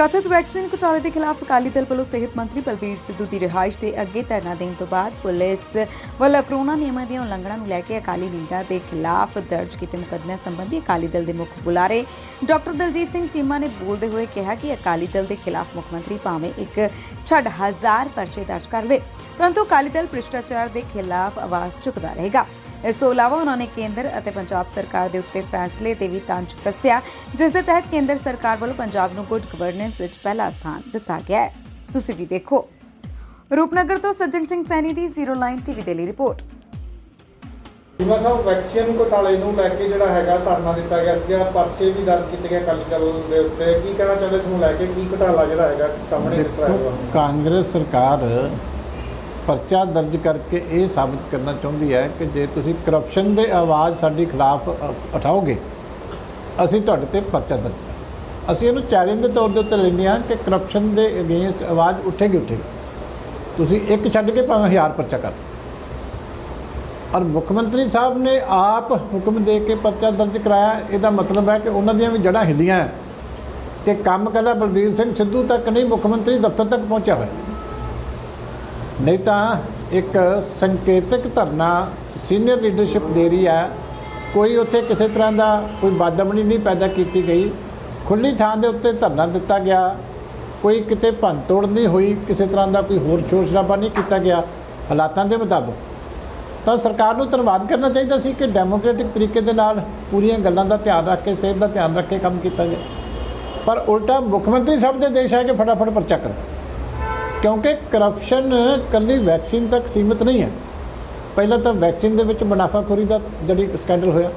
कथित वैक्सीन घोटाले के खिलाफ अकाली दल वालों सेहत मंत्री बलबीर सिद्धू की रिहाइश के अगे धरना देने तो बाद पुलिस वालों कोरोना नियमों की उलंघना को लैके अकाली लीडर के खिलाफ दर्ज किए मुकदमे संबंधी अकाली दल के मुख बुलारे डॉक्टर दलजीत सिंह चीमा ने बोलते हुए कहा कि अकाली दल के खिलाफ मुख्यमंत्री भावें एक छड़ 1000 परचे दर्ज कर ले, परंतु अकाली दल भ्रिष्टाचार के खिलाफ आवाज़ चुकता रहेगा। इस तो इलावा उन्होंने केंद्र और पंजाब सरकार के उत्ते फैसले ते भी तंज कस्या, जिस दे तहत केंद्र सरकार वालों पंजाब नूं गुड गवर्नेंस विच पहला स्थान दिता गया है। तुसीं भी देखो। रूपनगर तो सज्जन सिंह सैनी की 0 लाइन टीवी के लिए रिपोर्ट। चीमा साहब वैक्सीन घोटाले नूं लैके जिहड़ा हैगा धरना दिता गया सीगा, परचे भी दर्ज किए गए अकाली दल दे उत्ते, की कहना चाहते इस नूं लैके की घोटाला जिहड़ा हैगा सामने निकल आया? कांग्रेस सरकार परचा दर्ज करके ये साबित करना चाहती है कि जे तुसी करप्शन दे आवाज़ साडी खिलाफ उठाओगे असीं तुहाडे ते परचा दर्ज कर, असीं इहनूं चैलेंज के तौर ते लैंदे हां कि करप्शन दे अगेंस्ट आवाज़ उठेगी। तुसी एक छड्ड के भावें 1000 परचा कर। और मुख्यमंत्री साहब ने आप हुक्म दे के परचा दर्ज कराया, इसका मतलब है कि उन्हां दीयां भी जड़ां हिलियां कि काम कला बलबीर सिंह सिद्धू तक नहीं, मुख्यमंत्री दफ्तर तक पहुंचा होया। नहीं तो एक संकेतक धरना सीनियर लीडरशिप दे रही है, कोई उत्थे किसी तरह का कोई बादमनी नहीं पैदा की गई, खुली थां दे उत्ते धरना दिता गया, कोई किते भंन तोड़ नहीं हुई, किसी तरह का कोई होर शोर शराबा नहीं किया गया हालातों के मुताबिक। तो सरकार को धन्यवाद करना चाहिए सी कि डेमोक्रेटिक तरीके दे नाल पूरियां गल्लां दा ध्यान रख के, सेहत का ध्यान रख के काम किया गया। पर उल्टा मुख्यमंत्री साहब के देश है कि फटाफट परचा करो, क्योंकि करप्शन कली वैक्सीन तक सीमित नहीं है। पहला तो वैक्सीन के विच मुनाफाखोरी का जी स्कैंडल होया,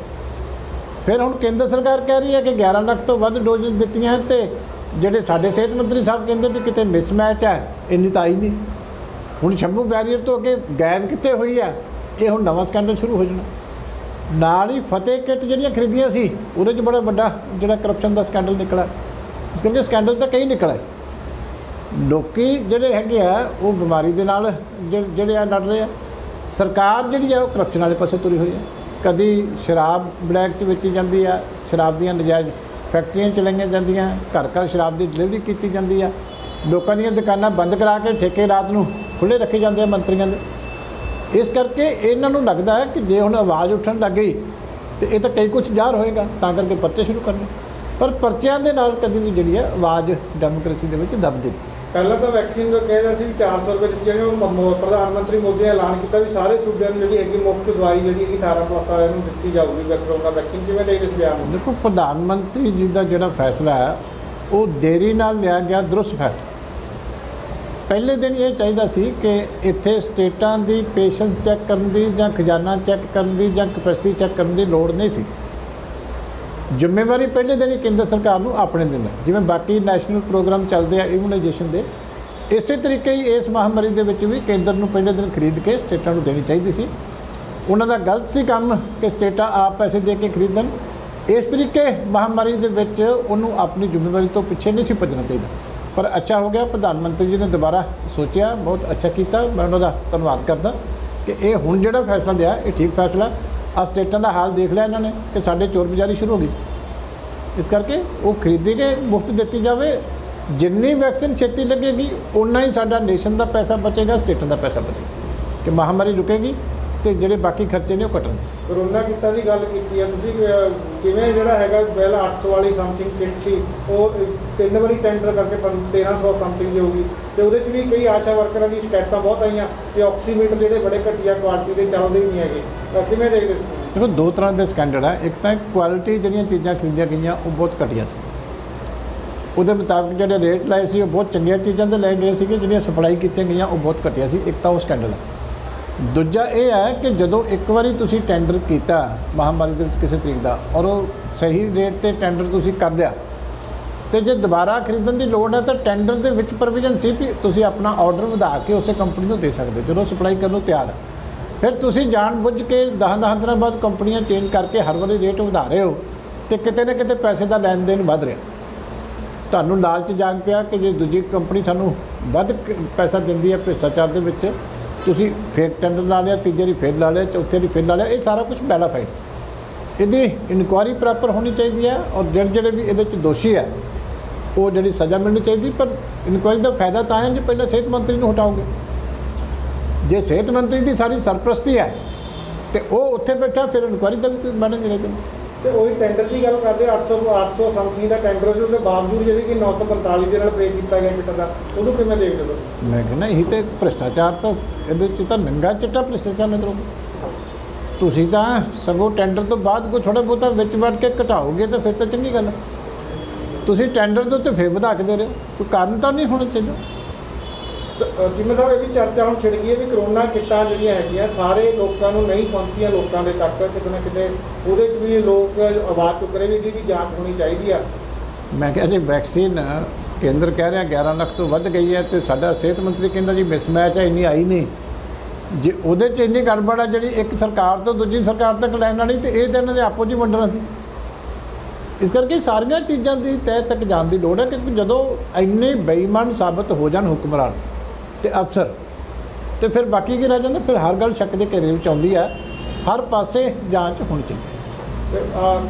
फिर हुण केंद्र सरकार कह रही है कि 11 लाख तो वध डोजेज दित्तियां हैं, तो जिहड़े साडे सेहत मंत्री साहब कहते भी कितने मिसमैच है, इन्नी तो आई नहीं। हुण शंभू बैरीयर तो अगे गैब किते हुई है, ये हुण नवां स्कैंडल शुरू हो जाना। नाल ही फतेह किट जिहड़ियां खरीदियां सी उहदे च बड़ा वड्डा जिहड़ा करप्शन का स्कैंडल निकला। इस करके स्कैंडल तो कई निकले। लोकी जिहड़े हैगे आ वो बीमारी दे नाल जिहड़े लड़ रहे हैं। सरकार जिहड़ी है वो करप्शन वाले पासे तुरी हुई है। कदी शराब ब्लैक च बेची जाती है, शराब दी नजायज़ फैक्ट्रियां चलाईयां जांदियां, घर घर शराब की डिलीवरी की जाती है, लोगों दी दुकानां बंद करा के ठेके रात नूं खुले रखे जाते हैं मंत्रियों के। इस करके इन्हां नूं लगदा है कि जे हुण आवाज़ उठन लग गई तो ये तो कई कुछ ज़ाहिर होएगा, तां करके परचे शुरू करने। पर परचियां दे नाल कदी भी जिहड़ी है आवाज़ डेमोक्रेसी दे विच दबदी। पहला तो वैक्सीन जो कहता सी 400 रुपये जिहड़े प्रधानमंत्री मोदी ने ऐलान किया भी सारे सूबे में जी है मुफ्त दवाई जी 18+ वाले दी जाऊगी कोरोना वैक्सीन। किवें देखदे इस बयान नूं? देखो, प्रधानमंत्री जी का जो फैसला है वो देरी नाल लिया गया दुरुस्त फैसला। पहले दिन ये चाहिए सी कि इत्थे स्टेटां दी पेशेंस चैक करन दी जां खजाना चैक करन दी जां कैपेसिटी चैक करन दी लोड़ नहीं सी। जिम्मेवारी पहले दिन ही केंद्र सरकार को अपने दिन जिवें बाकी नैशनल प्रोग्राम चलते हैं इम्यूनाइजेशन के, इस तरीके ही इस महामारी के भी केंद्र को पहले दिन खरीद के स्टेटां को देनी चाहिए सी। उन्हों का गलत सी काम कि स्टेटां आप पैसे दे के खरीदन। इस तरीके महामारी के उन्होंने अपनी जिम्मेवारी तो पिछे नहीं सी भजना चाहिए। पर अच्छा हो गया, प्रधानमंत्री जी ने दोबारा सोचा, बहुत अच्छा किया। मैं उन्होंने धन्यवाद करदा कि ये हुण जिहड़ा फैसला लिया ये ठीक फैसला। आ स्टेटां का हाल देख लिया इन्होंने कि साढ़े चोर बाजारी शुरू हो गई। इस करके वो खरीदी के मुफ्त दी जाए। जिन्नी वैक्सीन छेती लगेगी उन्ना ही साडा नेशन का पैसा बचेगा, स्टेटां का पैसा बचेगा, कि महामारी रुकेगी तो जिहड़े बाकी खर्चे ने वो कटणगे। कोरोना किटां की गल कीती है तुसीं, किवें जिहड़ा हैगा पहला 800 वाली समथिंग किट सी वो 3 वारी टेंडर करके 1300 समथिंग दी होगी, तो उहदे च भी कई आशा वर्करां की शिकायतां बहुत आईयां कि ऑक्सीमीटर जिहड़े बड़े घटिया क्वालिटी के चलदे ही नहीं हैगे। किवें देखदे? देखो, 2 तरह के स्टैंडर्ड है। एक तो क्वालिटी जिहड़ियां चीज़ां खरीदियां गईयां वो बहुत घटिया सी, उहदे मुताबिक जिहड़े रेट लाए सी वो बहुत चंगियां चीज़ां ते लै गए सी, जिहड़ियां सप्लाई कीतियां गईयां वो बहुत घटिया सी। एक तो वो स्टैंडर्ड है। दूजा ये है कि जदों एक बारी तुसीं टेंडर किया महामारी के किसी तरीक का और वो सही रेट ते टेंडर तुसीं कर लिया, तो जे दोबारा खरीदण की लोड़ है तो टेंडर के विच प्रोविजन सी भी तुसीं अपना ऑर्डर वधा के उस कंपनी को दे सकते जो सप्लाई करने तैयार है। फिर तुसीं जानबुझ के 10 दिनों बाद कंपनियां चेंज करके हर वारी रेट वधा रहे हो, तो किते ना किते पैसे का लैन देन वध रहा। तुहानूं लालच जाग पिया कि जे दूजी कंपनी सानूं वध पैसा दिंदी है भ्रिष्टाचार दे विच, तुसीं फिर टेंडर ला लिया, तीजे वारी फिर ला लिया, चौथे वारी फिर ला लिया। ये सारा कुछ बैलाफाइड। इसकी इनकुआरी प्रॉपर होनी चाहिए है और जिहड़े भी ये दोषी है ਉਹ ਜਿਹੜੀ ਸਜ਼ਾ ਮਿਲਣੀ ਚਾਹੀਦੀ। ਪਰ ਇਨਕੁਆਇਰੀ ਦਾ ਫਾਇਦਾ ਤਾਂ ਹੈ ਜੇ ਪਹਿਲਾਂ ਸਿਹਤ ਮੰਤਰੀ ਨੂੰ ਹਟਾਓਗੇ। ਜੇ ਸਿਹਤ ਮੰਤਰੀ ਦੀ ਸਾਰੀ ਸਰਪ੍ਰਸਤੀ ਹੈ ਤੇ ਉਹ ਉੱਥੇ ਬੈਠਾ, ਫਿਰ ਇਨਕੁਆਇਰੀ ਦਾ ਵੀ ਮੈਡਮ ਨਹੀਂ ਰਹੇਗਾ। ਤੇ ਉਹੀ ਟੈਂਡਰ ਦੀ ਗੱਲ ਕਰਦੇ 800 ਸਮਥਿੰਗ ਦਾ ਟੈਂਡਰ ਸੀ, ਉਹਦੇ ਬਾਵਜੂਦ ਜਿਹੜੀ ਕਿ 945 ਦੇ ਨਾਲ ਬ੍ਰੇਕ ਕੀਤਾ ਗਿਆ ਕਿੱਟ ਦਾ, ਉਹਨੂੰ ਕਿਵੇਂ ਦੇਖਦੇ ਹੋ ਤੁਸੀਂ? ਮੈਂ ਕਹਿੰਦਾ ਇਹੀ ਤੇ ਭ੍ਰਿਸ਼ਟਾਚਾਰ ਤਾਂ ਇਹਦੇ 'ਚ ਤਾਂ ਨੰਗਾ ਚਿੱਟਾ ਭ੍ਰਿਸ਼ਟਾਚਾਰ ਨਜ਼ਰ ਆਉਂਦਾ। ਤੁਸੀਂ ਤਾਂ ਸਗੋਂ ਟੈਂਡਰ ਤੋਂ ਬਾਅਦ ਕੋਈ ਥੋੜ੍ਹਾ ਬਹੁਤਾ ਵਿੱਚ ਵੜ ਕੇ ਘਟਾਓਗੇ ਤਾਂ ਫਿਰ ਤਾਂ ਚੰਗੀ ਗੱਲ ਹੈ। ਤੁਸੀਂ ਟੈਂਡਰ ਦੇ ਉੱਤੇ ਫਿਰ ਵਧਾ ਕੇ ਦੇ ਰਹੇ ਹੋ, ਕੋਈ ਕਾਰਨ ਤਾਂ ਨਹੀਂ ਹੋਣਾ ਚਾਹੀਦਾ। ਜਿਵੇਂ ਸਾਹਿਬ ਇਹ ਵੀ ਚਰਚਾ ਹੁਣ ਛਿੜ ਗਈ ਹੈ ਵੀ ਕਰੋਨਾ ਕਿੱਟਾਂ ਜਿਹੜੀਆਂ ਹੈਗੀਆਂ ਸਾਰੇ ਲੋਕਾਂ ਨੂੰ ਨਹੀਂ ਪਹੁੰਚੀਆਂ, ਲੋਕਾਂ ਦੇ ਤੱਕ ਕਿਤੇ ਨਾ ਕਿਤੇ ਉਹਦੇ 'ਚ ਵੀ ਲੋਕ ਆਵਾਜ਼ ਚੁੱਕ ਰਹੇ ਵੀ ਇਹਦੀ ਵੀ ਜਾਂਚ ਹੋਣੀ ਚਾਹੀਦੀ ਆ। ਮੈਂ ਕਿਹਾ ਜੀ ਵੈਕਸੀਨ ਕੇਂਦਰ ਕਹਿ ਰਿਹਾ 11 ਲੱਖ ਤੋਂ ਵੱਧ ਗਈ ਹੈ ਤੇ ਸਾਡਾ ਸਿਹਤ ਮੰਤਰੀ ਕਹਿੰਦਾ ਜੀ ਮਿਸਮੈਚ ਹੈ, ਇੰਨੀ ਆਈ ਨਹੀਂ। ਜੇ ਉਹਦੇ 'ਚ ਇੰਨੀ ਗੜਬੜ ਹੈ ਜਿਹੜੀ ਇੱਕ ਸਰਕਾਰ ਤੋਂ ਦੂਜੀ ਸਰਕਾਰ ਤੱਕ ਲੈਣ ਵਾਲੀ, ਤੇ ਇਹ ਤਾਂ ਇਹਨਾਂ ਦੇ ਆਪੋ 'ਚ ਹੀ ਵੰਡਣਾ ਸੀ। ਇਸ ਕਰਕੇ ਸਾਰੀਆਂ ਚੀਜ਼ਾਂ ਦੀ ਤਹਿ ਤੱਕ ਜਾਣ ਦੀ ਲੋੜ ਹੈ, ਕਿਉਂਕਿ ਜਦੋਂ ਇੰਨੇ ਬੇਈਮਾਨ ਸਾਬਤ ਹੋ ਜਾਣ ਹੁਕਮਰਾਨ ਤੇ ਅਫਸਰ, ਤੇ ਫਿਰ ਬਾਕੀ ਕੀ ਰਹਿ ਜਾਂਦਾ? ਫਿਰ ਹਰ ਗੱਲ ਸ਼ੱਕ ਦੇ ਘੇਰੇ ਵਿੱਚ ਆਉਂਦੀ ਹੈ। ਹਰ ਪਾਸੇ ਜਾਂਚ ਹੋਣੀ ਚਾਹੀਦੀ ਹੈ। ਤੇ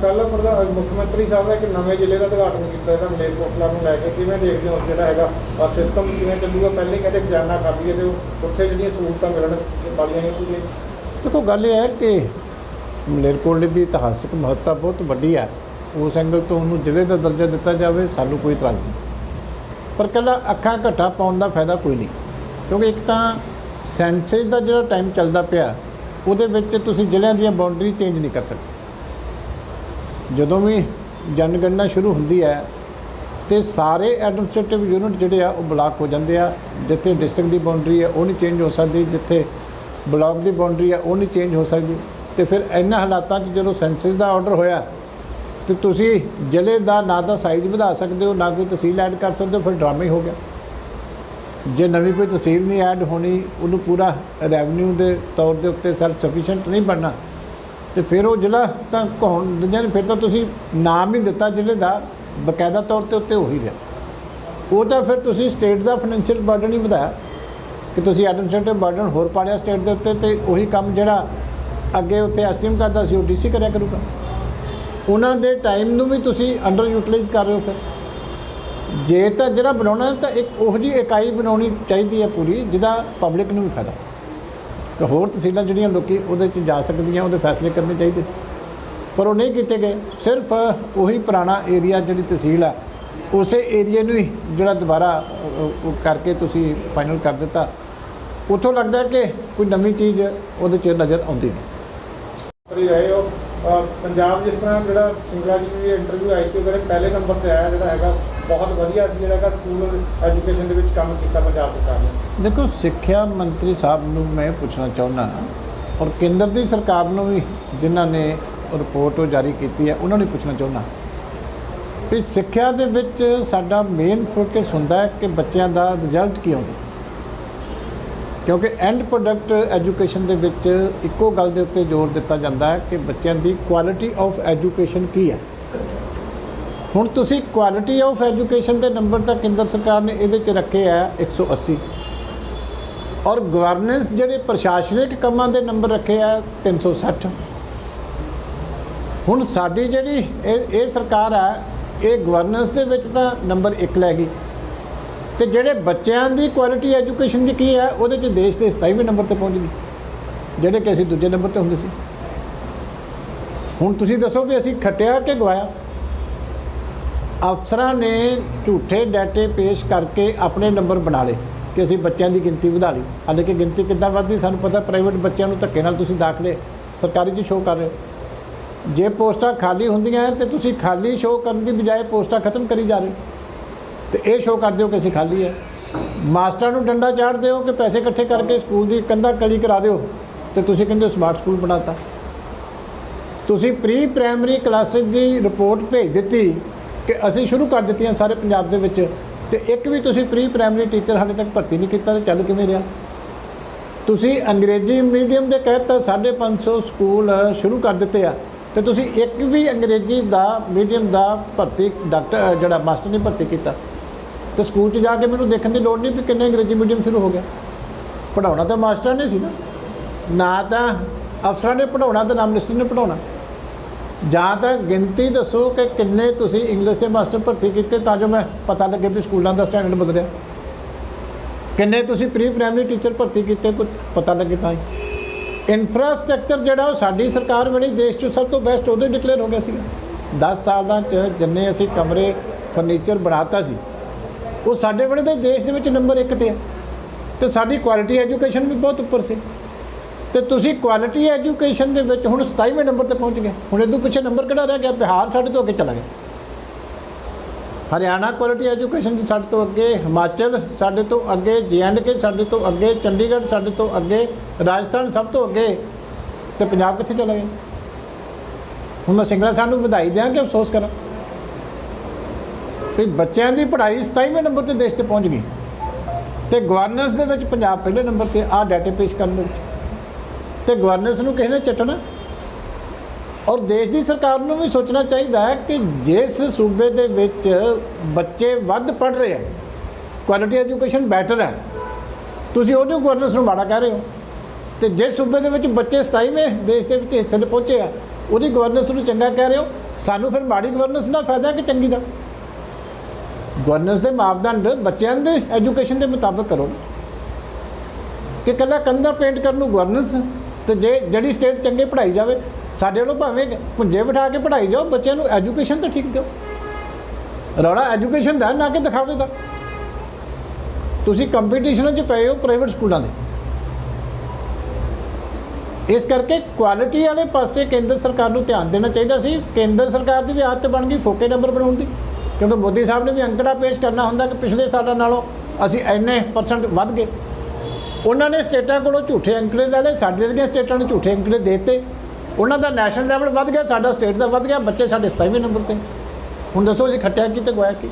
ਕੱਲ੍ਹ ਮੁੱਖ ਮੰਤਰੀ ਸਾਹਿਬ ਨੇ ਇੱਕ ਨਵੇਂ ਜ਼ਿਲ੍ਹੇ ਦਾ ਉਦਘਾਟਨ ਕੀਤਾ ਇਹਦਾ ਮਲੇਰਕੋਟਲਾ ਨੂੰ ਲੈ ਕੇ, ਕਿਵੇਂ ਦੇਖਦੇ ਹੋ ਜਿਹੜਾ ਹੈਗਾ ਸਿਸਟਮ ਕਿਵੇਂ ਚੱਲੂਗਾ? ਪਹਿਲੇ ਕਹਿੰਦੇ ਖਜ਼ਾਨਾ ਖਾਲੀ ਹੈ ਤੇ ਉੱਥੇ ਜਿਹੜੀਆਂ ਸਹੂਲਤਾਂ ਮਿਲਣ ਵਾਲੀਆਂ ਨੇ ਉਹਦੀਆਂ। ਦੇਖੋ ਗੱਲ ਇਹ ਹੈ ਕਿ ਮਲੇਰਕੋਟਲੇ ਦੀ ਇਤਿਹਾਸਿਕ ਮਹੱਤਤਾ ਬਹੁਤ ਵੱਡੀ ਹੈ। ਉਸ ਐਂਗਲ ਤੋਂ ਉਹਨੂੰ ਜ਼ਿਲ੍ਹੇ ਦਾ ਦਰਜਾ ਦਿੱਤਾ ਜਾਵੇ, ਸਾਨੂੰ ਕੋਈ ਇਤਰਾਜ਼ ਨਹੀਂ। ਪਰ ਇਕੱਲਾ ਅੱਖਾਂ ਘੱਟਾ ਪਾਉਣ ਦਾ ਫਾਇਦਾ ਕੋਈ ਨਹੀਂ, ਕਿਉਂਕਿ ਇੱਕ ਤਾਂ ਸੈਂਸਸ ਦਾ ਜਿਹੜਾ ਟਾਈਮ ਚੱਲਦਾ ਪਿਆ ਉਹਦੇ ਵਿੱਚ ਤੁਸੀਂ ਜ਼ਿਲ੍ਹਿਆਂ ਦੀਆਂ ਬਾਉਂਡਰੀ ਚੇਂਜ ਨਹੀਂ ਕਰ ਸਕਦੇ। ਜਦੋਂ ਵੀ ਜਨਗਣਨਾ ਸ਼ੁਰੂ ਹੁੰਦੀ ਹੈ ਤੇ ਸਾਰੇ ਐਡਮਿਨਿਸਟ੍ਰੇਟਿਵ ਯੂਨਿਟ ਜਿਹੜੇ ਆ ਉਹ ਬਲਾਕ ਹੋ ਜਾਂਦੇ ਆ। ਜਿੱਥੇ ਡਿਸਟ੍ਰਿਕਟ ਦੀ ਬਾਉਂਡਰੀ ਹੈ ਉਹ ਨਹੀਂ ਚੇਂਜ ਹੋ ਸਕਦੀ, ਜਿੱਥੇ ਬਲਾਕ ਦੀ ਬਾਉਂਡਰੀ ਹੈ ਉਹ ਨਹੀਂ ਚੇਂਜ ਹੋ ਸਕਦੀ। ਤੇ ਫਿਰ ਇਹਨਾਂ ਹਾਲਾਤਾਂ 'ਚ ਜਦੋਂ ਸੈਂਸਸ ਦਾ ਆਰਡਰ ਹੋਇਆ ਤੇ ਤੁਸੀਂ ਜ਼ਿਲ੍ਹੇ ਦਾ ਨਾ ਤਾਂ ਸਾਈਜ਼ ਵਧਾ ਸਕਦੇ ਹੋ, ਨਾ ਕੋਈ ਤਹਿਸੀਲ ਐਡ ਕਰ ਸਕਦੇ ਹੋ, ਫਿਰ ਡਰਾਮਾ ਹੀ ਹੋ ਗਿਆ। ਜੇ ਨਵੀਂ ਕੋਈ ਤਹਿਸੀਲ ਨਹੀਂ ਐਡ ਹੋਣੀ, ਉਹਨੂੰ ਪੂਰਾ ਰੈਵਨਿਊ ਦੇ ਤੌਰ ਦੇ ਉੱਤੇ ਸੈਲਫ ਸਫੀਸ਼ੀਐਂਟ ਨਹੀਂ ਬਣਨਾ, ਤੇ ਫਿਰ ਉਹ ਜ਼ਿਲ੍ਹਾ ਤਾਂ ਕੌਣ ਦਿੰਦੇ ਨੇ? ਫਿਰ ਤਾਂ ਤੁਸੀਂ ਨਾਮ ਹੀ ਦਿੱਤਾ ਜ਼ਿਲ੍ਹੇ ਦਾ, ਬਕਾਇਦਾ ਤੌਰ ਤੇ ਉੱਤੇ ਹੋ ਹੀ ਰਿਹਾ। ਉਹ ਤਾਂ ਫਿਰ ਤੁਸੀਂ ਸਟੇਟ ਦਾ ਫਾਈਨੈਂਸ਼ੀਅਲ ਬਰਡਨ ਹੀ ਵਧਾਇਆ ਕਿ ਤੁਸੀਂ ਐਡਮਿਨਿਸਟ੍ਰੇਟਿਵ ਬਰਡਨ ਹੋਰ ਪਾੜਿਆ ਸਟੇਟ ਦੇ ਉੱਤੇ, ਤੇ ਉਹੀ ਕੰਮ ਜਿਹੜਾ ਅੱਗੇ ਉੱਥੇ ਐਸਟੀਐਮ ਕਰਦਾ ਸੀ ਉਹ ਡੀਸੀ ਕਰਿਆ ਕਰੂਗਾ। ਉਹਨਾਂ ਦੇ ਟਾਈਮ ਨੂੰ ਵੀ ਤੁਸੀਂ ਅੰਡਰ ਯੂਟਿਲਾਈਜ਼ ਕਰ ਰਹੇ ਹੋ। ਫਿਰ ਜੇ ਤਾਂ ਜਿਹੜਾ ਬਣਾਉਣਾ ਤਾਂ ਇੱਕ ਉਹੋ ਜਿਹੀ ਇਕਾਈ ਬਣਾਉਣੀ ਚਾਹੀਦੀ ਹੈ ਪੂਰੀ, ਜਿਹਦਾ ਪਬਲਿਕ ਨੂੰ ਵੀ ਫਾਇਦਾ। ਤੇ ਹੋਰ ਤਹਿਸੀਲਾਂ ਜਿਹੜੀਆਂ ਲੋਕੀ ਉਹਦੇ 'ਚ ਜਾ ਸਕਦੀਆਂ, ਉਹਦੇ ਫੈਸਲੇ ਕਰਨੇ ਚਾਹੀਦੇ ਸੀ, ਪਰ ਉਹ ਨਹੀਂ ਕੀਤੇ ਗਏ। ਸਿਰਫ ਉਹੀ ਪੁਰਾਣਾ ਏਰੀਆ ਜਿਹੜੀ ਤਹਿਸੀਲ ਹੈ ਉਸੇ ਏਰੀਏ ਨੂੰ ਹੀ ਜਿਹੜਾ ਦੁਬਾਰਾ ਕਰਕੇ ਤੁਸੀਂ ਫਾਈਨਲ ਕਰ ਦਿੱਤਾ। ਉੱਥੋਂ ਲੱਗਦਾ ਕਿ ਕੋਈ ਨਵੀਂ ਚੀਜ਼ ਉਹਦੇ 'ਚ ਨਜ਼ਰ ਆਉਂਦੀ ਨਹੀਂ। ਰਹੇ ਹੋ ਪੰਜਾਬ ਜਿਸ ਤਰ੍ਹਾਂ ਜਿਹੜਾ ਸਿੰਗਲਾ ਜੀ ਦੀ ਇੰਟਰਵਿਊ ਆਈ ਸੀ, ਉਹਦੇ ਪਹਿਲੇ ਨੰਬਰ 'ਤੇ ਆਇਆ, ਜਿਹੜਾ ਹੈਗਾ ਬਹੁਤ ਵਧੀਆ ਸੀ, ਜਿਹੜਾ ਹੈਗਾ ਸਕੂਲ ਐਜੂਕੇਸ਼ਨ ਦੇ ਵਿੱਚ ਕੰਮ ਕੀਤਾ ਪੰਜਾਬ ਸਰਕਾਰ ਨੇ। ਦੇਖੋ ਸਿੱਖਿਆ ਮੰਤਰੀ ਸਾਹਿਬ ਨੂੰ ਮੈਂ ਪੁੱਛਣਾ ਚਾਹੁੰਦਾ, ਔਰ ਕੇਂਦਰ ਦੀ ਸਰਕਾਰ ਨੂੰ ਵੀ ਜਿਨ੍ਹਾਂ ਨੇ ਰਿਪੋਰਟ ਉਹ ਜਾਰੀ ਕੀਤੀ ਹੈ ਉਹਨਾਂ ਨੂੰ ਪੁੱਛਣਾ ਚਾਹੁੰਦਾ ਵੀ ਸਿੱਖਿਆ ਦੇ ਵਿੱਚ ਸਾਡਾ ਮੇਨ ਫੋਕਸ ਹੁੰਦਾ ਹੈ ਕਿ ਬੱਚਿਆਂ ਦਾ ਰਿਜ਼ਲਟ ਕੀ ਆਉਂਦਾ, ਕਿਉਂਕਿ ਐਂਡ ਪ੍ਰੋਡਕਟ ਐਜੂਕੇਸ਼ਨ ਦੇ ਵਿੱਚ ਇੱਕੋ ਗੱਲ ਦੇ ਉੱਤੇ ਜ਼ੋਰ ਦਿੱਤਾ ਜਾਂਦਾ ਹੈ ਕਿ ਬੱਚਿਆਂ ਦੀ ਕੁਆਲਿਟੀ ਆਫ ਐਜੂਕੇਸ਼ਨ ਕੀ ਹੈ। ਹੁਣ ਤੁਸੀਂ ਕੁਆਲਿਟੀ ਆਫ ਐਜੂਕੇਸ਼ਨ ਦੇ ਨੰਬਰ ਤਾਂ ਕੇਂਦਰ ਸਰਕਾਰ ਨੇ ਇਹਦੇ 'ਚ ਰੱਖੇ ਆ 180, ਔਰ ਗਵਰਨੈਂਸ ਜਿਹੜੇ ਪ੍ਰਸ਼ਾਸਨਿਕ ਕੰਮਾਂ ਦੇ ਨੰਬਰ ਰੱਖੇ ਆ 360। ਹੁਣ ਸਾਡੀ ਜਿਹੜੀ ਇਹ ਸਰਕਾਰ ਹੈ, ਇਹ ਗਵਰਨੈਂਸ ਦੇ ਵਿੱਚ ਤਾਂ ਨੰਬਰ 1 ਲੈ ਗਈ, ਤੇ ਜਿਹੜੇ ਬੱਚਿਆਂ ਦੀ ਕੁਆਲਿਟੀ ਐਜੂਕੇਸ਼ਨ ਦੀ ਕੀ ਹੈ ਉਹਦੇ 'ਚ ਦੇਸ਼ ਦੇ 27ਵੇਂ ਨੰਬਰ ਤੇ ਪਹੁੰਚ ਗਈ, ਜਿਹੜੇ ਕਿ ਅਸੀਂ ਦੂਜੇ ਨੰਬਰ ਤੇ ਹੁੰਦੇ ਸੀ। ਹੁਣ ਤੁਸੀਂ ਦੱਸੋ ਕਿ ਅਸੀਂ ਖੱਟਿਆ ਕਿ ਗਵਾਇਆ? ਅਫਸਰਾਂ ਨੇ ਝੂਠੇ ਡਾਟੇ ਪੇਸ਼ ਕਰਕੇ ਆਪਣੇ ਨੰਬਰ ਬਣਾ ਲਏ ਕਿ ਅਸੀਂ ਬੱਚਿਆਂ ਦੀ ਗਿਣਤੀ ਵਧਾ ਲਈ। ਹਾਲਾਂਕਿ ਗਿਣਤੀ ਕਿੱਦਾਂ ਵੱਧਦੀ ਸਾਨੂੰ ਪਤਾ, ਪ੍ਰਾਈਵੇਟ ਬੱਚਿਆਂ ਨੂੰ ਧੱਕੇ ਨਾਲ ਤੁਸੀਂ ਦਾਖਲੇ ਸਰਕਾਰੀ 'ਚ ਸ਼ੋਅ ਕਰ ਰਹੇ ਹੋ। ਜੇ ਪੋਸਟਾਂ ਖਾਲੀ ਹੁੰਦੀਆਂ ਤੇ ਤੁਸੀਂ ਖਾਲੀ ਸ਼ੋਅ ਕਰਨ ਦੀ ਬਜਾਏ ਪੋਸਟਾਂ ਖਤਮ ਕਰੀ ਜਾ ਰਹੇ, ਤੇ ਇਹ ਸ਼ੋਅ ਕਰ ਦਿਓ ਕਿ ਅਸੀਂ ਖਾਲੀ ਹੈ। ਮਾਸਟਰਾਂ ਨੂੰ ਡੰਡਾ ਚਾੜ ਦਿਓ ਕਿ ਪੈਸੇ ਇਕੱਠੇ ਕਰਕੇ ਸਕੂਲ ਦੀ ਕੰਧਾਂ ਕਲੀ ਕਰਾ ਦਿਓ, ਤੇ ਤੁਸੀਂ ਕਹਿੰਦੇ ਸਮਾਰਟ ਸਕੂਲ ਬਣਾਤਾ। ਤੁਸੀਂ ਪ੍ਰੀ ਪ੍ਰਾਇਮਰੀ ਕਲਾਸਿਸ ਦੀ ਰਿਪੋਰਟ ਭੇਜ ਦਿੱਤੀ ਕਿ ਅਸੀਂ ਸ਼ੁਰੂ ਕਰ ਦਿੱਤੀਆਂ ਸਾਰੇ ਪੰਜਾਬ ਦੇ ਵਿੱਚ, ਤੇ ਇੱਕ ਵੀ ਤੁਸੀਂ ਪ੍ਰੀ ਪ੍ਰਾਇਮਰੀ ਟੀਚਰ ਹਾਲੇ ਤੱਕ ਭਰਤੀ ਨਹੀਂ ਕੀਤਾ, ਤੇ ਚੱਲ ਕਿਵੇਂ ਰਿਹਾ? ਤੁਸੀਂ ਅੰਗਰੇਜ਼ੀ ਮੀਡੀਅਮ ਦੇ ਕਹਿਤਾ 550 ਸਕੂਲ ਸ਼ੁਰੂ ਕਰ ਦਿੱਤੇ ਆ, ਤੇ ਤੁਸੀਂ ਇੱਕ ਵੀ ਅੰਗਰੇਜ਼ੀ ਦਾ ਮੀਡੀਅਮ ਦਾ ਭਰਤੀ ਡਾਕਟਰ ਜਿਹੜਾ ਮਾਸਟਰ ਨਹੀਂ ਭਰਤੀ ਕੀਤਾ। ਤੇ ਸਕੂਲ 'ਚ ਜਾ ਕੇ ਮੈਨੂੰ ਦੇਖਣ ਦੀ ਲੋੜ ਨਹੀਂ ਵੀ ਕਿੰਨੇ ਅੰਗਰੇਜ਼ੀ ਮੀਡੀਅਮ ਸ਼ੁਰੂ ਹੋ ਗਿਆ। ਪੜ੍ਹਾਉਣਾ ਤਾਂ ਮਾਸਟਰਾਂ ਨੇ ਸੀ ਨਾ ਤਾਂ ਅਫਸਰਾਂ ਨੇ ਪੜ੍ਹਾਉਣਾ, ਤੇ ਨਾ ਮਿਨਿਸਟਰ ਨੇ ਪੜ੍ਹਾਉਣਾ। ਜਾਂ ਤਾਂ ਗਿਣਤੀ ਦੱਸੋ ਕਿ ਕਿੰਨੇ ਤੁਸੀਂ ਇੰਗਲਿਸ਼ ਦੇ ਮਾਸਟਰ ਭਰਤੀ ਕੀਤੇ ਤਾਂ ਜੋ ਮੈਂ ਪਤਾ ਲੱਗੇ ਵੀ ਸਕੂਲਾਂ ਦਾ ਸਟੈਂਡਰਡ ਬਦਲਿਆ। ਕਿੰਨੇ ਤੁਸੀਂ ਪ੍ਰੀ ਪ੍ਰਾਇਮਰੀ ਟੀਚਰ ਭਰਤੀ ਕੀਤੇ ਕੁਝ ਪਤਾ ਲੱਗੇ ਤਾਂ ਹੀ। ਇਨਫਰਾਸਟ੍ਰਕਚਰ ਜਿਹੜਾ ਉਹ ਸਾਡੀ ਸਰਕਾਰ ਵੇਲੇ ਦੇਸ਼ 'ਚ ਸਭ ਤੋਂ ਬੈਸਟ ਉਦੋਂ ਡਿਕਲੇਅਰ ਹੋ ਗਿਆ ਸੀਗਾ। 10 ਸਾਲਾਂ 'ਚ ਜਿੰਨੇ ਅਸੀਂ ਕਮਰੇ ਫਰਨੀਚਰ ਬਣਾਤਾ ਸੀ ਉਹ ਸਾਡੇ ਵੇਲੇ ਦੇ ਦੇਸ਼ ਦੇ ਵਿੱਚ ਨੰਬਰ 1 ਤੇ ਹੈ। ਤੇ ਸਾਡੀ ਕੁਆਲਿਟੀ ਐਜੂਕੇਸ਼ਨ ਵੀ ਬਹੁਤ ਉੱਪਰ ਸੀ। ਤੇ ਤੁਸੀਂ ਕੁਆਲਿਟੀ ਐਜੂਕੇਸ਼ਨ ਦੇ ਵਿੱਚ ਹੁਣ 27ਵੇਂ ਨੰਬਰ ਤੇ ਪਹੁੰਚ ਗਏ। ਹੁਣ ਇਹਦੋਂ ਪਿੱਛੇ ਨੰਬਰ ਕਿਹੜਾ ਰਹਿ ਗਿਆ? ਬਿਹਾਰ ਸਾਡੇ ਤੋਂ ਅੱਗੇ ਚਲਾ ਗਿਆ, ਹਰਿਆਣਾ ਕੁਆਲਿਟੀ ਐਜੂਕੇਸ਼ਨ 'ਚ ਸਾਡੇ ਤੋਂ ਅੱਗੇ, ਹਿਮਾਚਲ ਸਾਡੇ ਤੋਂ ਅੱਗੇ, JNK ਸਾਡੇ ਤੋਂ ਅੱਗੇ, ਚੰਡੀਗੜ੍ਹ ਸਾਡੇ ਤੋਂ ਅੱਗੇ, ਰਾਜਸਥਾਨ ਸਭ ਤੋਂ ਅੱਗੇ, ਤੇ ਪੰਜਾਬ ਕਿੱਥੇ ਚਲਾ ਗਿਆ? ਹੁਣ ਮੈਂ ਸਿੰਗਲਾ ਸਾਹਿਬ ਨੂੰ ਵਧਾਈ ਦਿਆਂ ਕਿ ਅਫਸੋਸ ਕਰਾਂ ਵੀ ਬੱਚਿਆਂ ਦੀ ਪੜ੍ਹਾਈ 27ਵੇਂ ਨੰਬਰ ਤੇ ਦੇਸ਼ ਤੇ ਪਹੁੰਚ ਗਈ ਤੇ ਗਵਰਨੈਂਸ ਦੇ ਵਿੱਚ ਪੰਜਾਬ ਪਹਿਲੇ ਨੰਬਰ ਤੇ। ਆਹ ਡਾਟੇ ਪੇਸ਼ ਕਰਨ ਦੇ ਵਿੱਚ ਤੇ ਗਵਰਨੈਂਸ ਨੂੰ ਕਿਸੇ ਨੇ ਚੱਟਣਾ। ਔਰ ਦੇਸ਼ ਦੀ ਸਰਕਾਰ ਨੂੰ ਵੀ ਸੋਚਣਾ ਚਾਹੀਦਾ ਹੈ ਕਿ ਜਿਸ ਸੂਬੇ ਦੇ ਵਿੱਚ ਬੱਚੇ ਵੱਧ ਪੜ੍ਹ ਰਹੇ ਆ, ਕੁਆਲਿਟੀ ਐਜੂਕੇਸ਼ਨ ਬੈਟਰ ਹੈ, ਤੁਸੀਂ ਉਹਨੂੰ ਗਵਰਨੈਂਸ ਨੂੰ ਮਾੜਾ ਕਹਿ ਰਹੇ ਹੋ। ਤੇ ਜਿਸ ਸੂਬੇ ਦੇ ਵਿੱਚ ਬੱਚੇ 27ਵੇਂ ਦੇਸ਼ ਦੇ ਵਿੱਚ ਹਿੱਸੇ 'ਤੇ ਪਹੁੰਚੇ ਆ, ਉਹਦੀ ਗਵਰਨੈਂਸ ਨੂੰ ਚੰਗਾ ਕਹਿ ਰਹੇ ਹੋ। ਸਾਨੂੰ ਫਿਰ ਮਾੜੀ ਗਵਰਨੈਂਸ ਦਾ ਫਾਇਦਾ ਕਿ ਚੰਗੀ ਦਾ? ਗਵਰਨੈਂਸ ਦੇ ਮਾਪਦੰਡ ਬੱਚਿਆਂ ਦੇ ਐਜੂਕੇਸ਼ਨ ਦੇ ਮੁਤਾਬਕ ਕਰੋ ਕਿ ਇਕੱਲਾ ਕੰਧਾਂ ਪੇਂਟ ਕਰਨ ਨੂੰ ਗਵਰਨੈਂਸ, ਤੇ ਜਿਹੜੀ ਸਟੇਟ ਚੰਗੇ ਪੜ੍ਹਾਈ ਜਾਵੇ, ਸਾਡੇ ਵੱਲੋਂ ਭਾਵੇਂ ਭੁੰਜੇ ਬਿਠਾ ਕੇ ਪੜ੍ਹਾਈ ਜਾਓ, ਬੱਚਿਆਂ ਨੂੰ ਐਜੂਕੇਸ਼ਨ ਤਾਂ ਠੀਕ ਦਿਓ। ਰੌਲਾ ਐਜੂਕੇਸ਼ਨ ਦਾ, ਨਾ ਕਿ ਦਿਖਾਵੇ ਦਾ। ਤੁਸੀਂ ਕੰਪੀਟੀਸ਼ਨਾਂ 'ਚ ਪਏ ਹੋ ਪ੍ਰਾਈਵੇਟ ਸਕੂਲਾਂ ਦੇ। ਇਸ ਕਰਕੇ ਕੁਆਲਿਟੀ ਵਾਲੇ ਪਾਸੇ ਕੇਂਦਰ ਸਰਕਾਰ ਨੂੰ ਧਿਆਨ ਦੇਣਾ ਚਾਹੀਦਾ ਸੀ। ਕੇਂਦਰ ਸਰਕਾਰ ਦੀ ਵੀ ਆਦਤ ਬਣ ਗਈ ਫੋਕੇ ਨੰਬਰ ਬਣਾਉਣ ਦੀ, ਕਿਉਂਕਿ ਮੋਦੀ ਸਾਹਿਬ ਨੇ ਵੀ ਅੰਕੜਾ ਪੇਸ਼ ਕਰਨਾ ਹੁੰਦਾ ਕਿ ਪਿਛਲੇ ਸਾਲਾਂ ਨਾਲੋਂ ਅਸੀਂ ਇੰਨੇ % ਵੱਧ ਗਏ। ਉਹਨਾਂ ਨੇ ਸਟੇਟਾਂ ਕੋਲੋਂ ਝੂਠੇ ਅੰਕੜੇ ਲੈ ਲਏ, ਸਾਡੇ ਵਰਗੀਆਂ ਸਟੇਟਾਂ ਨੂੰ ਝੂਠੇ ਅੰਕੜੇ ਦੇ ਦਿੱਤੇ। ਉਹਨਾਂ ਦਾ ਨੈਸ਼ਨਲ ਲੈਵਲ ਵੱਧ ਗਿਆ, ਸਾਡਾ ਸਟੇਟ ਦਾ ਵੱਧ ਗਿਆ, ਬੱਚੇ ਸਾਡੇ 27ਵੇਂ ਨੰਬਰ 'ਤੇ। ਹੁਣ ਦੱਸੋ ਅਸੀਂ ਖੱਟਿਆ ਕੀ ਤੇ ਗਵਾਇਆ ਕੀ?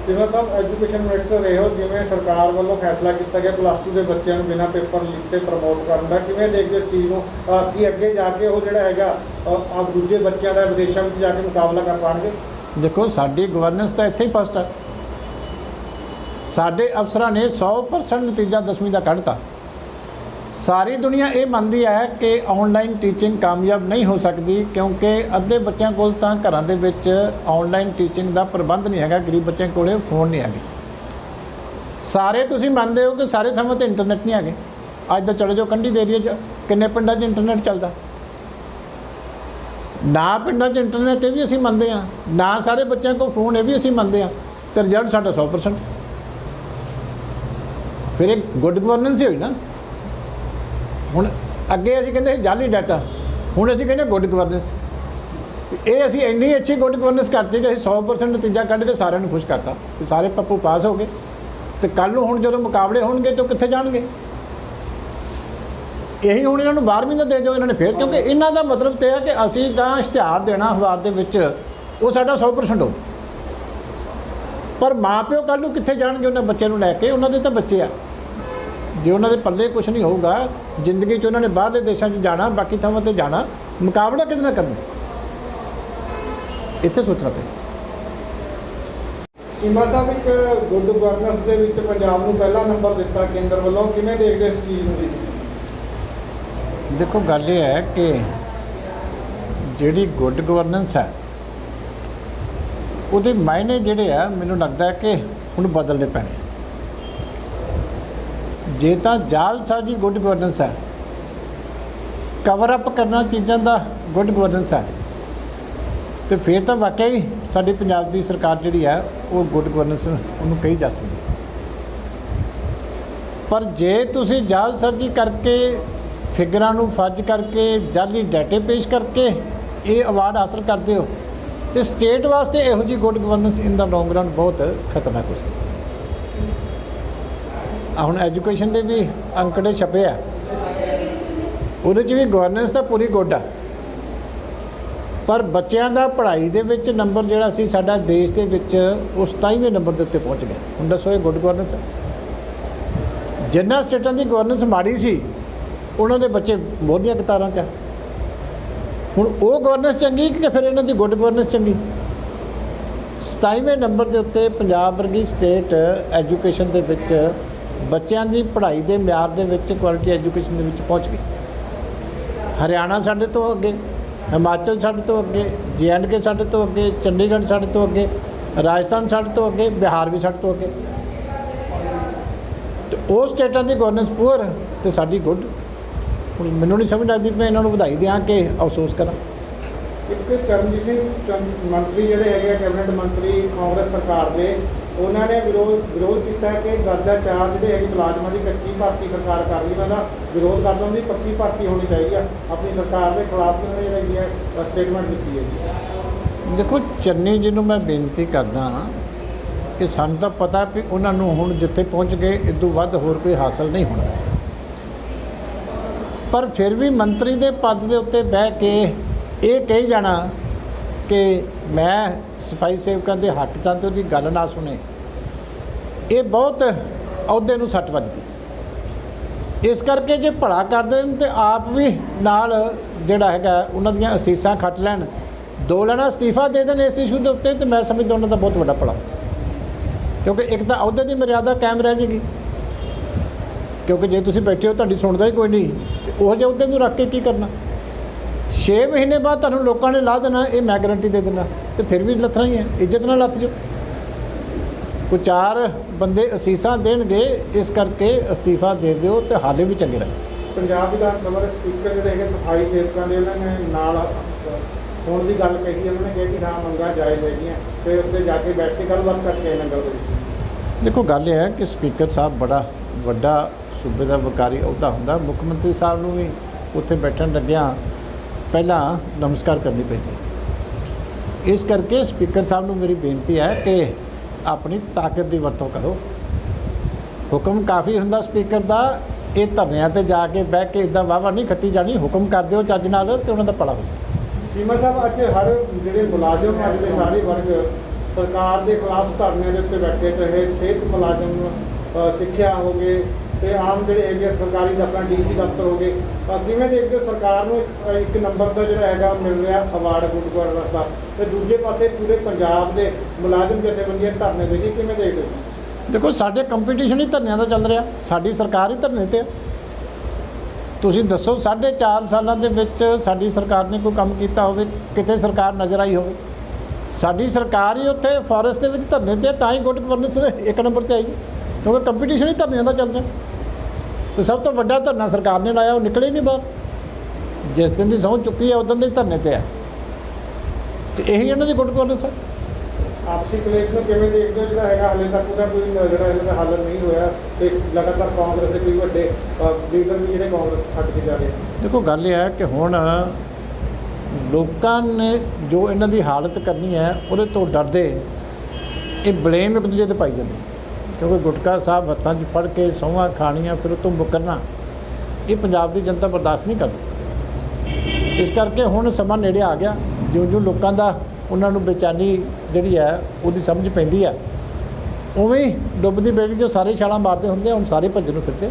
ਜਿਵੇਂ ਸਾਹਿਬ ਐਜੂਕੇਸ਼ਨ ਮਿਨਿਸਟਰ ਰਹੇ ਹੋ, ਜਿਵੇਂ ਸਰਕਾਰ ਵੱਲੋਂ ਫੈਸਲਾ ਕੀਤਾ ਗਿਆ +2 ਦੇ ਬੱਚਿਆਂ ਨੂੰ ਬਿਨਾਂ ਪੇਪਰ ਲਿਖਤੇ ਪ੍ਰਮੋਟ ਕਰਨ ਦਾ, ਕਿਵੇਂ ਦੇਖਦੇ ਇਸ ਚੀਜ਼ ਨੂੰ ਕਿ ਅੱਗੇ ਜਾ ਕੇ ਉਹ ਜਿਹੜਾ ਹੈਗਾ ਦੂਜੇ ਬੱਚਿਆਂ ਦਾ ਵਿਦੇਸ਼ਾਂ ਵਿੱਚ ਜਾ ਕੇ ਮੁਕਾਬਲਾ ਕਰ ਪਾਉਣਗੇ? ਦੇਖੋ, ਸਾਡੀ ਗਵਰਨੈਂਸ ਤਾਂ ਇੱਥੇ ਹੀ ਫਸਟ ਹੈ। ਸਾਡੇ ਅਫਸਰਾਂ ਨੇ 100% ਨਤੀਜਾ 10ਵੀਂ ਦਾ ਕੱਢਤਾ। ਸਾਰੀ ਦੁਨੀਆ ਇਹ ਮੰਨਦੀ ਹੈ ਕਿ ਆਨਲਾਈਨ ਟੀਚਿੰਗ ਕਾਮਯਾਬ ਨਹੀਂ ਹੋ ਸਕਦੀ, ਕਿਉਂਕਿ ਅੱਧੇ ਬੱਚਿਆਂ ਕੋਲ ਤਾਂ ਘਰਾਂ ਦੇ ਵਿੱਚ ਆਨਲਾਈਨ ਟੀਚਿੰਗ ਦਾ ਪ੍ਰਬੰਧ ਨਹੀਂ ਹੈਗਾ, ਗਰੀਬ ਬੱਚਿਆਂ ਕੋਲ ਫੋਨ ਨਹੀਂ ਹੈਗੇ। ਸਾਰੇ ਤੁਸੀਂ ਮੰਨਦੇ ਹੋ ਕਿ ਸਾਰੇ ਥਾਵਾਂ 'ਤੇ ਇੰਟਰਨੈਟ ਨਹੀਂ ਹੈਗੇ। ਅੱਜ ਤਾਂ ਚਲੇ ਜਾਓ ਕੰਢੀ ਦੇ ਏਰੀਏ 'ਚ, ਕਿੰਨੇ ਪਿੰਡਾਂ 'ਚ ਇੰਟਰਨੈਟ ਚੱਲਦਾ? ਨਾ ਪਿੰਡਾਂ 'ਚ ਇੰਟਰਨੈਟ, ਇਹ ਵੀ ਅਸੀਂ ਮੰਨਦੇ ਹਾਂ। ਨਾ ਸਾਰੇ ਬੱਚਿਆਂ ਕੋਲ ਫੋਨ, ਇਹ ਵੀ ਅਸੀਂ ਮੰਨਦੇ ਹਾਂ। ਤੇ ਰਿਜ਼ਲਟ ਸਾਡਾ 100%। ਫਿਰ ਇਹ ਗੁੱਡ ਗਵਰਨੈਂਸ ਹੀ ਹੋਈ ਨਾ। ਹੁਣ ਅੱਗੇ ਅਸੀਂ ਕਹਿੰਦੇ ਸੀ ਜਾਲੀ ਡਾਟਾ, ਹੁਣ ਅਸੀਂ ਕਹਿੰਦੇ ਗੁੱਡ ਗਵਰਨੈਂਸ। ਇਹ ਅਸੀਂ ਇੰਨੀ ਅੱਛੀ ਗੁੱਡ ਗਵਰਨੈਂਸ ਕਰਤੀ ਕਿ ਅਸੀਂ 100% ਨਤੀਜਾ ਕੱਢ ਕੇ ਸਾਰਿਆਂ ਨੂੰ ਖੁਸ਼ ਕਰਤਾ ਕਿ ਸਾਰੇ ਪੱਪੂ ਪਾਸ ਹੋ ਗਏ। ਤੇ ਕੱਲ੍ਹ ਨੂੰ ਹੁਣ ਜਦੋਂ ਮੁਕਾਬਲੇ ਹੋਣਗੇ ਤਾਂ ਕਿੱਥੇ ਜਾਣਗੇ? ਇਹੀ ਹੁਣ ਇਹਨਾਂ ਨੂੰ 12ਵੀਂ ਦਾ ਦੇ ਦਿਓ ਇਹਨਾਂ ਨੇ ਫਿਰ, ਕਿਉਂਕਿ ਇਹਨਾਂ ਦਾ ਮਤਲਬ ਤੇ ਹੈ ਕਿ ਅਸੀਂ ਤਾਂ ਇਸ਼ਤਿਹਾਰ ਦੇਣਾ ਅਖਬਾਰ ਦੇ ਵਿੱਚ, ਉਹ ਸਾਡਾ 100% ਹੋ। ਪਰ ਮਾਂ ਪਿਓ ਕੱਲ੍ਹ ਨੂੰ ਕਿੱਥੇ ਜਾਣਗੇ ਉਹਨਾਂ ਬੱਚੇ ਨੂੰ ਲੈ ਕੇ? ਉਹਨਾਂ ਦੇ ਤਾਂ ਬੱਚੇ ਆ। ਜੇ ਉਹਨਾਂ ਦੇ ਪੱਲੇ ਕੁਛ ਨਹੀਂ ਹੋਊਗਾ ਜ਼ਿੰਦਗੀ 'ਚ, ਉਹਨਾਂ ਨੇ ਬਾਹਰਲੇ ਦੇਸ਼ਾਂ 'ਚ ਜਾਣਾ, ਬਾਕੀ ਥਾਵਾਂ 'ਤੇ ਜਾਣਾ, ਮੁਕਾਬਲਾ ਕਿਹਦੇ ਨਾਲ ਕਰਨਾ? ਇੱਥੇ ਸੋਚਣਾ ਪਏ। ਚੀਮਾ ਸਾਹਿਬ, ਇੱਕ ਗੁੱਡ ਗਵਰਨੈਂਸ ਦੇ ਵਿੱਚ ਪੰਜਾਬ ਨੂੰ ਪਹਿਲਾ ਨੰਬਰ ਦਿੱਤਾ ਕੇਂਦਰ ਵੱਲੋਂ, ਕਿਵੇਂ ਦੇਖਦੇ ਇਸ ਚੀਜ਼ ਨੂੰ? ਦੇਖੋ, ਗੱਲ ਇਹ ਹੈ ਕਿ ਜਿਹੜੀ ਗੁੱਡ ਗਵਰਨੈਂਸ ਹੈ ਉਹਦੇ ਮਾਇਨੇ ਜਿਹੜੇ ਆ, ਮੈਨੂੰ ਲੱਗਦਾ ਹੈ ਕਿ ਹੁਣ ਬਦਲਣੇ ਪੈਣੇ। ਜੇ ਤਾਂ ਜਾਲਸਾਜ਼ੀ ਗੁੱਡ ਗਵਰਨੈਂਸ ਹੈ, ਕਵਰ ਅਪ ਕਰਨਾ ਚੀਜ਼ਾਂ ਦਾ ਗੁੱਡ ਗਵਰਨੈਂਸ ਹੈ, ਤੇ ਫਿਰ ਤਾਂ ਵਾਕਿਆ ਹੀ ਸਾਡੀ ਪੰਜਾਬ ਦੀ ਸਰਕਾਰ ਜਿਹੜੀ ਹੈ ਉਹ ਗੁੱਡ ਗਵਰਨੈਂਸ ਉਹਨੂੰ ਕਹੀ ਜਾ ਸਕਦੀ। ਪਰ ਜੇ ਤੁਸੀਂ ਜਾਲਸਾਜ਼ੀ ਕਰਕੇ, ਫਿਗਰਾਂ ਨੂੰ ਫੱਜ ਕਰਕੇ, ਜਾਲੀ ਡਾਟੇ ਪੇਸ਼ ਕਰਕੇ ਇਹ ਅਵਾਰਡ ਹਾਸਲ ਕਰਦੇ ਹੋ, ਤੇ ਸਟੇਟ ਵਾਸਤੇ ਇਹੋ ਜਿਹੀ ਗੁੱਡ ਗਵਰਨੈਂਸ ਇਨ ਦਾ ਲੌਂਗ ਰਨ ਬਹੁਤ ਖਤਰਨਾਕ ਹੋ ਸਕਦੀ। ਹੁਣ ਐਜੂਕੇਸ਼ਨ ਦੇ ਵੀ ਅੰਕੜੇ ਛਪੇ ਆ, ਉਹਦੇ 'ਚ ਵੀ ਗਵਰਨੈਂਸ ਤਾਂ ਪੂਰੀ ਗੁੱਡ ਆ, ਪਰ ਬੱਚਿਆਂ ਦਾ ਪੜ੍ਹਾਈ ਦੇ ਵਿੱਚ ਨੰਬਰ ਜਿਹੜਾ ਸੀ ਸਾਡਾ ਦੇਸ਼ ਦੇ ਵਿੱਚ ਉਹ 27ਵੇਂ ਨੰਬਰ ਦੇ ਉੱਤੇ ਪਹੁੰਚ ਗਿਆ। ਹੁਣ ਦੱਸੋ ਇਹ ਗੁੱਡ ਗਵਰਨੈਂਸ ਹੈ? ਜਿਨ੍ਹਾਂ ਸਟੇਟਾਂ ਦੀ ਗਵਰਨੈਂਸ ਮਾੜੀ ਸੀ ਉਹਨਾਂ ਦੇ ਬੱਚੇ ਮੋਹਰੀਆਂ ਕਤਾਰਾਂ 'ਚ। ਹੁਣ ਉਹ ਗਵਰਨੈਂਸ ਚੰਗੀ ਕਿ ਫਿਰ ਇਹਨਾਂ ਦੀ ਗੁੱਡ ਗਵਰਨੈਂਸ ਚੰਗੀ? 27ਵੇਂ ਨੰਬਰ ਦੇ ਉੱਤੇ ਪੰਜਾਬ ਵਰਗੀ ਸਟੇਟ ਐਜੂਕੇਸ਼ਨ ਦੇ ਵਿੱਚ ਬੱਚਿਆਂ ਦੀ ਪੜ੍ਹਾਈ ਦੇ ਮਿਆਰ ਦੇ ਵਿੱਚ, ਕੁਆਲਿਟੀ ਐਜੂਕੇਸ਼ਨ ਦੇ ਵਿੱਚ ਪਹੁੰਚ ਗਈ। ਹਰਿਆਣਾ ਸਾਡੇ ਤੋਂ ਅੱਗੇ, ਹਿਮਾਚਲ ਸਾਡੇ ਤੋਂ ਅੱਗੇ, JNK ਸਾਡੇ ਤੋਂ ਅੱਗੇ, ਚੰਡੀਗੜ੍ਹ ਸਾਡੇ ਤੋਂ ਅੱਗੇ, ਰਾਜਸਥਾਨ ਸਾਡੇ ਤੋਂ ਅੱਗੇ, ਬਿਹਾਰ ਵੀ ਸਾਡੇ ਤੋਂ ਅੱਗੇ। ਤੇ ਉਹ ਸਟੇਟਾਂ ਦੀ ਗਵਰਨੈਂਸ ਪੂਅਰ ਤੇ ਸਾਡੀ ਗੁੱਡ। ਹੁਣ ਮੈਨੂੰ ਨਹੀਂ ਸਮਝ ਲੱਗਦੀ ਮੈਂ ਇਹਨਾਂ ਨੂੰ ਵਧਾਈ ਦਿਆਂ ਕਿ ਅਫਸੋਸ ਕਰਾਂ। ਇੱਕ ਚਰਨਜੀਤ ਸਿੰਘ ਮੰਤਰੀ ਜਿਹੜੇ ਹੈਗੇ ਆ, ਕੈਬਨਿਟ ਮੰਤਰੀ ਕਾਂਗਰਸ ਸਰਕਾਰ ਦੇ, ਉਹਨਾਂ ਨੇ ਵਿਰੋਧ ਕੀਤਾ ਕਿ ਦਰਜਾ 4 ਜਿਹੜੇ ਹੈਗੇ ਮੁਲਾਜ਼ਮਾਂ ਦੀ ਕੱਚੀ ਭਰਤੀ ਸਰਕਾਰ ਕਰ ਰਹੀ, ਉਹਨਾਂ ਦਾ ਵਿਰੋਧ ਕਰਦਾ ਉਹਦੀ ਪੱਕੀ ਭਰਤੀ ਹੋਣੀ ਚਾਹੀਦੀ ਆ। ਆਪਣੀ ਸਰਕਾਰ ਦੇ ਖਿਲਾਫ ਉਹਨਾਂ ਨੇ ਜਿਹੜੀ ਹੈ ਸਟੇਟਮੈਂਟ ਦਿੱਤੀ ਹੈ ਜੀ। ਦੇਖੋ, ਚੰਨੀ ਜੀ ਨੂੰ ਮੈਂ ਬੇਨਤੀ ਕਰਦਾ ਕਿ ਸਾਨੂੰ ਤਾਂ ਪਤਾ ਵੀ ਉਹਨਾਂ ਨੂੰ ਹੁਣ ਜਿੱਥੇ ਪਹੁੰਚ ਗਏ ਇਸ ਤੋਂ ਵੱਧ ਹੋਰ ਕੋਈ ਹਾਸਲ ਨਹੀਂ ਹੋਣਾ, ਪਰ ਫਿਰ ਵੀ ਮੰਤਰੀ ਦੇ ਪਦ ਦੇ ਉੱਤੇ ਬਹਿ ਕੇ ਇਹ ਕਹੀ ਜਾਣਾ ਕਿ ਮੈਂ ਸਫਾਈ ਸੇਵਕਾਂ ਦੇ ਹੱਕ ਚਾਂ ਤੇ ਉਹਦੀ ਗੱਲ ਨਾ ਸੁਣੇ, ਇਹ ਬਹੁਤ ਅਹੁਦੇ ਨੂੰ ਸੱਟ ਵੱਜਦੀ। ਇਸ ਕਰਕੇ ਜੇ ਭਲਾ ਕਰਦੇ ਨੇ ਤੇ ਆਪ ਵੀ ਨਾਲ ਜਿਹੜਾ ਹੈਗਾ ਉਹਨਾਂ ਦੀਆਂ ਅਸੀਸਾਂ ਖੱਟ ਲੈਣ, 2 ਲੈਣਾ ਅਸਤੀਫਾ ਦੇ ਦੇਣ ਇਸ ਇਸ਼ੂ ਦੇ ਉੱਤੇ, ਤੇ ਮੈਂ ਸਮਝਦਾ ਉਹਨਾਂ ਦਾ ਬਹੁਤ ਵੱਡਾ ਭਲਾ। ਕਿਉਂਕਿ ਇੱਕ ਤਾਂ ਅਹੁਦੇ ਦੀ ਮਰਿਆਦਾ ਕਾਇਮ ਰਹਿ ਜਾਏਗੀ, ਕਿਉਂਕਿ ਜੇ ਤੁਸੀਂ ਬੈਠੇ ਹੋ ਤੁਹਾਡੀ ਸੁਣਦਾ ਹੀ ਕੋਈ ਨਹੀਂ, ਤੇ ਉਹ ਜਿਹੇ ਅਹੁਦੇ ਨੂੰ ਰੱਖ ਕੇ ਕੀ ਕਰਨਾ। 6 ਮਹੀਨੇ ਬਾਅਦ ਤੁਹਾਨੂੰ ਲੋਕਾਂ ਨੇ ਲਾ ਦੇਣਾ, ਇਹ ਮੈਂ ਗਰੰਟੀ ਦੇ ਦੇਣਾ, ਤੇ ਫਿਰ ਵੀ ਲੱਥਣਾ ਹੀ ਹੈ, ਇੱਜ਼ਤ ਨਾਲ ਲੱਥ ਜਾਓ। ਕੋਈ 4 ਬੰਦੇ ਅਸੀਸਾਂ ਦੇਣਗੇ, ਇਸ ਕਰਕੇ ਅਸਤੀਫਾ ਦੇ ਦਿਓ ਤੇ ਹਾਲੇ ਵੀ ਚੰਗੇ ਰਹੇ। ਪੰਜਾਬ ਵਿਧਾਨ ਸਭਾ ਦੇ ਸਪੀਕਰ ਜਿਹੜੇ ਹੈਗੇ ਸਫਾਈ ਸੇਵਕਾਂ ਦੇ, ਉਹਨਾਂ ਨੇ ਨਾਲ ਹੋਣ ਦੀ ਗੱਲ ਕਹੀ। ਉਹਨਾਂ ਨੇ ਕਿਹਾ ਕਿ ਹਾਂ ਮੰਗਾਂ ਜਾਇਜ਼ ਹੈਗੀਆਂ, ਤੇ ਉੱਥੇ ਜਾ ਕੇ ਬੈਠ ਕੇ ਗੱਲਬਾਤ ਕਰਕੇ ਨੰਗਲ ਦੇ ਵਿੱਚ। ਦੇਖੋ, ਗੱਲ ਇਹ ਹੈ ਕਿ ਸਪੀਕਰ ਸਾਹਿਬ ਬੜਾ ਵੱਡਾ ਸੂਬੇ ਦਾ ਵਕਾਰੀ ਅਹੁਦਾ ਹੁੰਦਾ। ਮੁੱਖ ਮੰਤਰੀ ਸਾਹਿਬ ਨੂੰ ਵੀ ਉੱਥੇ ਬੈਠਣ ਲੱਗਿਆਂ ਪਹਿਲਾਂ ਨਮਸਕਾਰ ਕਰਨੀ ਪੈਂਦੀ। ਇਸ ਕਰਕੇ ਸਪੀਕਰ ਸਾਹਿਬ ਨੂੰ ਮੇਰੀ ਬੇਨਤੀ ਹੈ ਕਿ ਆਪਣੀ ਤਾਕਤ ਦੀ ਵਰਤੋਂ ਕਰੋ। ਹੁਕਮ ਕਾਫੀ ਹੁੰਦਾ ਸਪੀਕਰ ਦਾ, ਇਹ ਧਰਨਿਆਂ ਤੇ ਜਾ ਕੇ ਬਹਿ ਕੇ ਇੱਦਾਂ ਵਾਹ ਨਹੀਂ ਖੱਟੀ ਜਾਣੀ। ਹੁਕਮ ਕਰ ਦਿਓ ਚੱਜ ਨਾਲ ਤੇ ਉਹਨਾਂ ਦਾ ਭਲਾ ਹੋ। ਚੀਮਾ ਸਾਹਿਬ, ਅੱਜ ਹਰ ਜਿਹੜੇ ਮੁਲਾਜ਼ਮ ਅੱਜ ਦੇ ਸਾਰੇ ਵਰਗ ਸਰਕਾਰ ਦੇ ਖਿਲਾਫ ਧਰਨਿਆਂ ਦੇ ਉੱਤੇ ਬੈਠੇ, ਚਾਹੇ ਸਿਹਤ ਮੁਲਾਜ਼ਮ, ਸਿੱਖਿਆ ਹੋ ਗਏ, ਤੇ ਆਮ ਜਿਹੜੇ ਹੈਗੇ ਸਰਕਾਰੀ ਦਫ਼ਤਰ, DC ਦਫ਼ਤਰ ਹੋ ਗਏ, ਕਿਵੇਂ ਦੇਖਦੇ ਹੋ ਸਰਕਾਰ ਨੂੰ ਇੱਕ ਨੰਬਰ ਦਾ ਜਿਹੜਾ ਹੈਗਾ ਮਿਲ ਰਿਹਾ ਅਵਾਰਡ ਗੁੱਡ ਗਵਰਨੈਂਸ ਦਾ, ਤੇ ਦੂਜੇ ਪਾਸੇ ਪੂਰੇ ਪੰਜਾਬ ਦੇ ਮੁਲਾਜ਼ਮ ਜਥੇਬੰਦੀਆਂ ਧਰਨੇ ਦੇ ਜੀ, ਕਿਵੇਂ ਦੇਖਦੇ ਹੋ? ਦੇਖੋ, ਸਾਡੇ ਕੰਪੀਟੀਸ਼ਨ ਹੀ ਧਰਨਿਆਂ ਦਾ ਚੱਲ ਰਿਹਾ, ਸਾਡੀ ਸਰਕਾਰ ਹੀ ਧਰਨੇ ਤੇ ਆ। ਤੁਸੀਂ ਦੱਸੋ 4.5 ਸਾਲਾਂ ਦੇ ਵਿੱਚ ਸਾਡੀ ਸਰਕਾਰ ਨੇ ਕੋਈ ਕੰਮ ਕੀਤਾ ਹੋਵੇ, ਕਿਤੇ ਸਰਕਾਰ ਨਜ਼ਰ ਆਈ ਹੋਵੇ? ਸਾਡੀ ਸਰਕਾਰ ਹੀ ਉੱਥੇ ਫੋਰੈਸਟ ਦੇ ਵਿੱਚ ਧਰਨੇ ਤੇ, ਤਾਂ ਹੀ ਗੁੱਡ ਗਵਰਨੈਂਸ 1 ਨੰਬਰ 'ਤੇ ਆਈ, ਕਿਉਂਕਿ ਕੰਪੀਟੀਸ਼ਨ ਹੀ ਧਰਨਿਆਂ ਦਾ ਚੱਲ ਰਿਹਾ। ਤੇ ਸਭ ਤੋਂ ਵੱਡਾ ਧਰਨਾ ਸਰਕਾਰ ਨੇ ਲਾਇਆ, ਉਹ ਨਿਕਲੇ ਨਹੀਂ ਬਾਹਰ। ਜਿਸ ਦਿਨ ਦੀ ਸਹੁੰ ਚੁੱਕੀ ਹੈ ਉਦੋਂ ਦੇ ਧਰਨੇ ਤੇ ਆ, ਤੇ ਇਹੀ ਇਹਨਾਂ ਦੀ ਗੁੱਡ ਗਵਰਨੈਂਸ ਹੈ। ਆਪਸੀ ਕਲੇਸ਼ ਨੂੰ ਕਿਵੇਂ ਦੇਖਦੇ ਹੋ, ਜਿਹੜਾ ਹੈਗਾ ਹਾਲੇ ਤੱਕ ਉਹਦਾ ਕੋਈ ਜਿਹੜਾ ਇਹਨਾਂ ਦਾ ਹੱਲ ਨਹੀਂ ਹੋਇਆ, ਤੇ ਲਗਾਤਾਰ ਕਾਂਗਰਸ ਦੇ ਕੋਈ ਵੱਡੇ ਲੀਡਰ ਵੀ ਜਿਹੜੇ ਕਾਂਗਰਸ ਛੱਡ ਕੇ ਜਾ ਰਹੇ? ਦੇਖੋ, ਗੱਲ ਇਹ ਹੈ ਕਿ ਹੁਣ ਲੋਕਾਂ ਨੇ ਜੋ ਇਹਨਾਂ ਦੀ ਹਾਲਤ ਕਰਨੀ ਹੈ ਉਹਦੇ ਤੋਂ ਡਰਦੇ ਇਹ ਬਲੇਮ ਇੱਕ ਦੂਜੇ 'ਤੇ ਪਾਈ ਜਾਂਦੇ, ਕਿਉਂਕਿ ਗੁਟਕਾ ਸਾਹਿਬ ਹੱਥਾਂ 'ਚ ਫੜ ਕੇ ਸਹੁੰਆਂ ਖਾਣੀਆਂ ਫਿਰ ਉਹ ਤੋਂ ਮੁਕਰਨਾ, ਇਹ ਪੰਜਾਬ ਦੀ ਜਨਤਾ ਬਰਦਾਸ਼ਤ ਨਹੀਂ ਕਰਦੀ। ਇਸ ਕਰਕੇ ਹੁਣ ਸਮਾਂ ਨੇੜੇ ਆ ਗਿਆ। ਜਿਉਂ-ਜਿਉਂ ਲੋਕਾਂ ਦਾ ਉਹਨਾਂ ਨੂੰ ਬੇਚੈਨੀ ਜਿਹੜੀ ਹੈ ਉਹਦੀ ਸਮਝ ਪੈਂਦੀ ਹੈ, ਉਵੇਂ ਹੀ ਡੁੱਬਦੀ ਬੇੜੀ 'ਚੋਂ ਸਾਰੇ ਛਾਲਾਂ ਮਾਰਦੇ ਹੁੰਦੇ, ਹੁਣ ਸਾਰੇ ਭੱਜਣ ਨੂੰ ਫਿਰਦੇ।